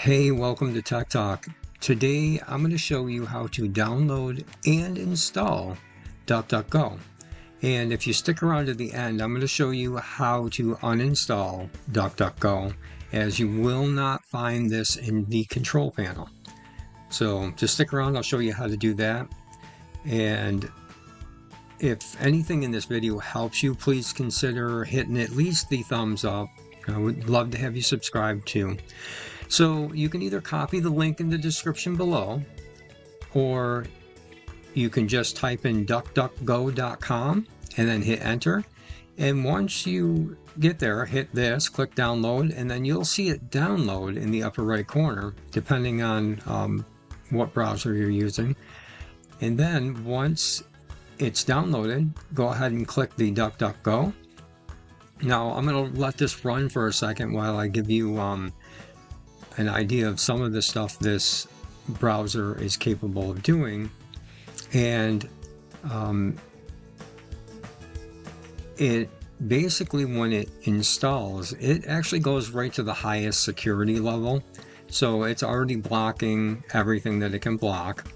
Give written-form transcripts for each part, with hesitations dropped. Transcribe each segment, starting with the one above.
Hey, welcome to Tech Talk. Today I'm going to show you how to download and install DuckDuckGo. And if you stick around to the end, I'm going to show you how to uninstall DuckDuckGo, as you will not find this in the control panel. So just stick around, I'll show you how to do that. And if anything in this video helps you, please consider hitting at least the thumbs up. I would love to have you subscribe too. So you can either copy the link in the description below, or you can just type in duckduckgo.com and then hit enter. And once you get there, hit this, click download, and then you'll see it download in the upper right corner, depending on what browser you're using. And then once it's downloaded, go ahead and click the DuckDuckGo. Now I'm going to let this run for a second while I give you an idea of some of the stuff this browser is capable of doing. And it basically, when it installs, it actually goes right to the highest security level. So it's already blocking everything that it can block.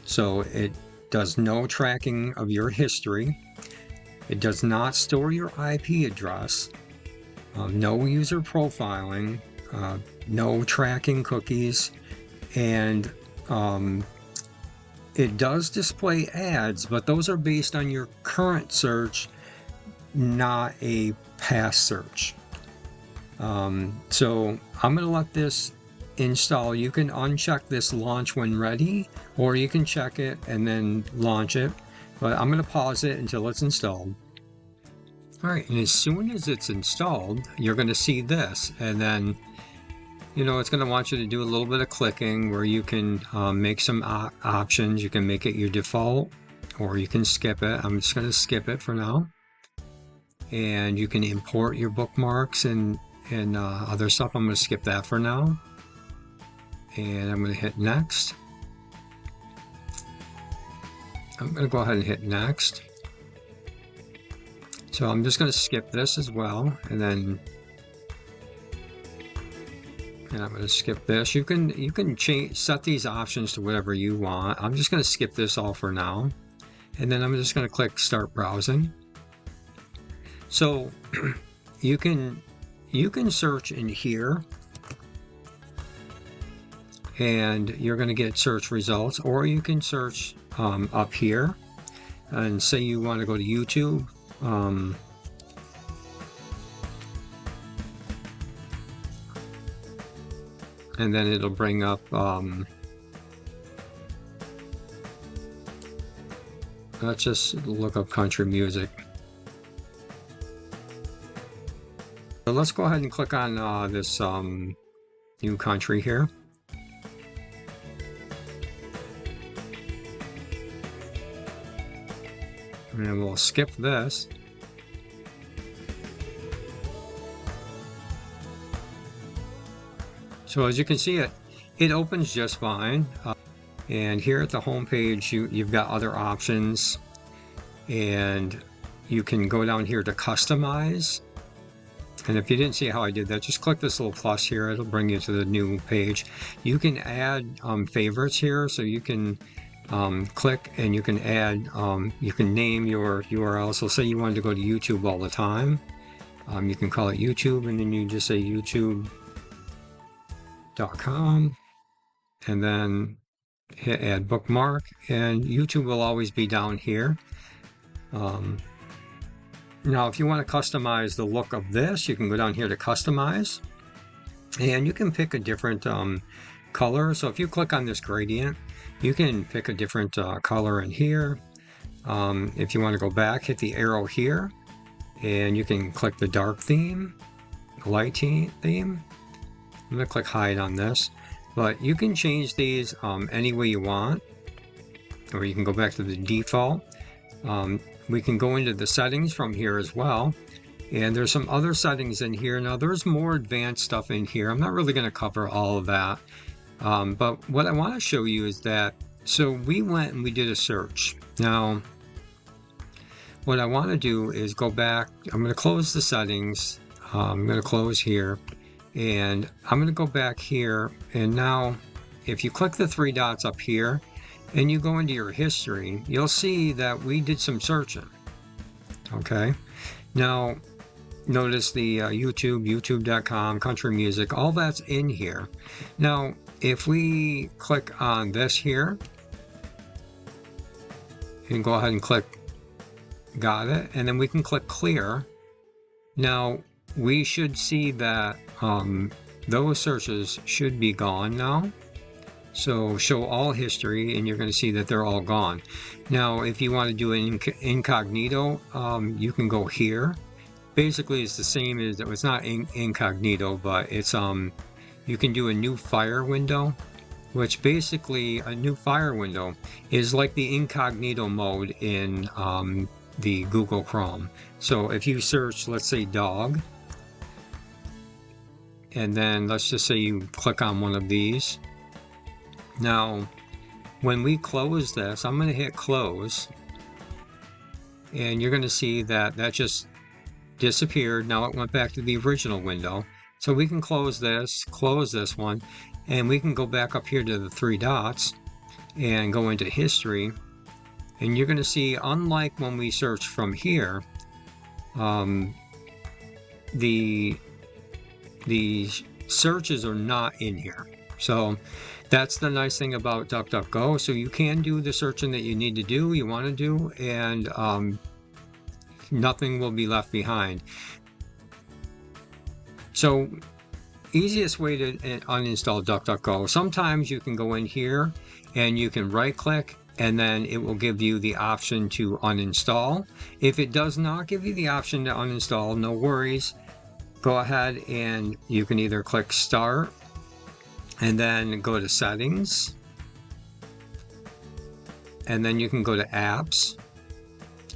So it does no tracking of your history. It does not store your IP address. No user profiling. No tracking cookies, and it does display ads, but those are based on your current search, not a past search. So I'm going to let this install. You can uncheck this launch when ready, or you can check it and then launch it, but I'm going to pause it until it's installed. All right, and as soon as it's installed, you're going to see this, and then it's going to want you to do a little bit of clicking where you can make some options. You can make it your default, or you can skip it. I'm just going to skip it for now. And you can import your bookmarks and other stuff. I'm going to skip that for now. And I'm going to hit next. I'm going to go ahead and hit next. So I'm just going to skip this as well, and I'm going to skip this. You can set these options to whatever you want. I'm just going to skip this all for now, and then I'm just going to click Start Browsing. So you can search in here, and you're going to get search results, or you can search up here, and say you want to go to YouTube. And then it'll bring up, let's just look up country music. So let's go ahead and click on this new country here. And then we'll skip this. So as you can see, it opens just fine. And here at the home page, you've got other options, and you can go down here to customize. And if you didn't see how I did that, just click this little plus here. It'll bring you to the new page. You can add favorites here, so you can click and you can add, you can name your URL. So say you wanted to go to YouTube all the time. You can call it YouTube, and then you just say YouTube.com, and then hit add bookmark, and YouTube will always be down here. Now if you want to customize the look of this, you can go down here to customize, and you can pick a different color. So if you click on this gradient, you can pick a different color in here. If you want to go back, hit the arrow here, and you can click the dark theme, light theme. I'm going to click hide on this, but you can change these any way you want, or you can go back to the default. We can go into the settings from here as well, and there's some other settings in here. Now there's more advanced stuff in here. I'm not really going to cover all of that, but what I want to show you is that, so we went and we did a search. Now what I want to do is go back. I'm going to close the settings. I'm going to close here. And I'm going to go back here, and now if you click the three dots up here and you go into your history, you'll see that we did some searching. Okay, now notice the YouTube, youtube.com, country music, all that's in here. Now if we click on this here and go ahead and click got it, and then we can click clear. Now we should see that those searches should be gone now. So show all history, and you're going to see that they're all gone. Now if you want to do an incognito, you can go here. Basically it's the same as, it's not incognito, but it's you can do a new fire window, which basically a new fire window is like the incognito mode in the Google Chrome. So if you search, let's say dog, and then let's just say you click on one of these. Now when we close this, I'm going to hit close, and you're going to see that that just disappeared. Now it went back to the original window. So we can close this one, and we can go back up here to the three dots and go into history, and you're going to see, unlike when we search from here, the searches are not in here. So that's the nice thing about DuckDuckGo. So you can do the searching that you need to do, you want to do, and nothing will be left behind. So easiest way to uninstall DuckDuckGo, sometimes you can go in here and you can right click, and then it will give you the option to uninstall. If it does not give you the option to uninstall, no worries. Go ahead and you can either click start and then go to settings, and then you can go to apps,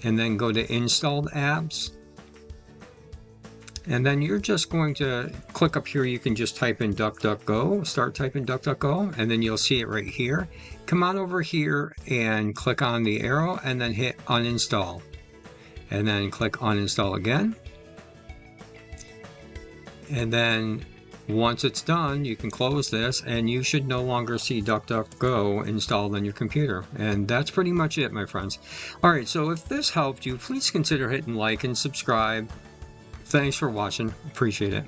and then go to installed apps, and then you're just going to click up here. You can just type in DuckDuckGo, start typing DuckDuckGo, and then you'll see it right here. Come on over here and click on the arrow, and then hit uninstall, and then click uninstall again. And then once it's done, you can close this, and you should no longer see DuckDuckGo installed on your computer. And that's pretty much it, my friends. Alright, so if this helped you, please consider hitting like and subscribe. Thanks for watching. Appreciate it.